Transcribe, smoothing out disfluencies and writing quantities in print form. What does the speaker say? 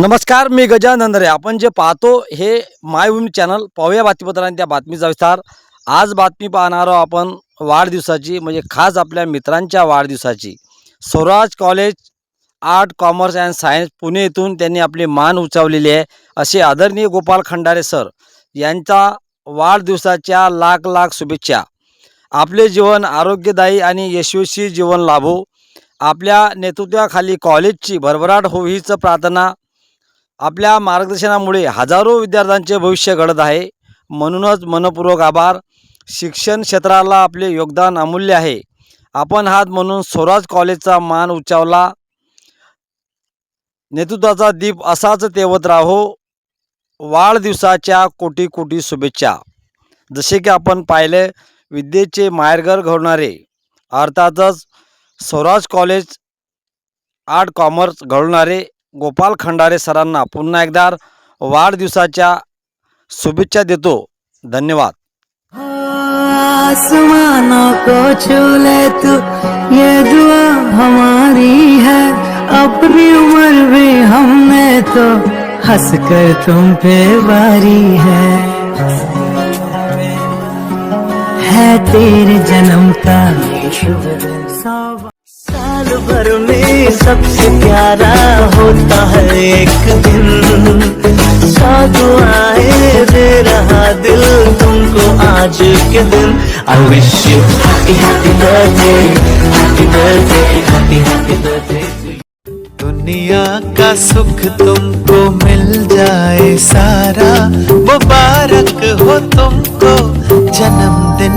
नमस्कार, मी गजानन रे. आपण जे पाहतो हे मायभूमी चॅनल. पाहूया बातमीपत्रांनी त्या बातमीचा विस्तार. आज बातमी पाहणार आहोत आपण वाढदिवसाची, म्हणजे खास आपल्या मित्रांच्या वाढदिवसाची. Swaraj college art commerce and science Pune येथून त्यांनी आपली मान उंचावलेली आहे. असे आदरणीय गोपाल खंडारे सर यांचा वाढदिवसाच्या लाख लाख शुभेच्छा. आपले जीवन आरोग्यदायी आणि यशस्वी जीवन लाभो. आपल्या नेतृत्वाखाली कॉलेजची भरभराट हो हीच प्रार्थना. आपल्या मार्गदर्शनामुळे हजारो विद्यार्थ्यांचे भविष्य घडत आहे, म्हणूनच मनपूर्वक आभार. शिक्षण क्षेत्राला आपले योगदान अमूल्य आहे. आपण हात म्हणून स्वराज कॉलेजचा मान उंचावला. नेतृत्वाचा दीप असाच तेवत राहो. वाढदिवसाच्या कोटी कोटी शुभेच्छा. जसे की आपण पाहिले, विद्येचे माहेरघर घडवणारे अर्थातच स्वराज कॉलेज आर्ट कॉमर्स घडवणारे गोपाल खंडारे सरांना पुन्हा एकदा वाढदिवसाच्या शुभेच्छा देतो. धन्यवाद. आसमानों को छू ले तू, ये दुआ हमारी है. अपनी उम्र भी हमने तो हंस कर तुम पे वारी है तेरे जन्म का शुभ दिन. साल भर में सबसे प्यारा होता है एक दिन. सौ दुआएं दे रहा दिल तुमको आज के दिन. I wish you happy happy birthday, happy birthday, happy happy birthday. दुनिया का सुख तुमको मिल जाए सारा. मुबारक हो तुमको जन्मदिन.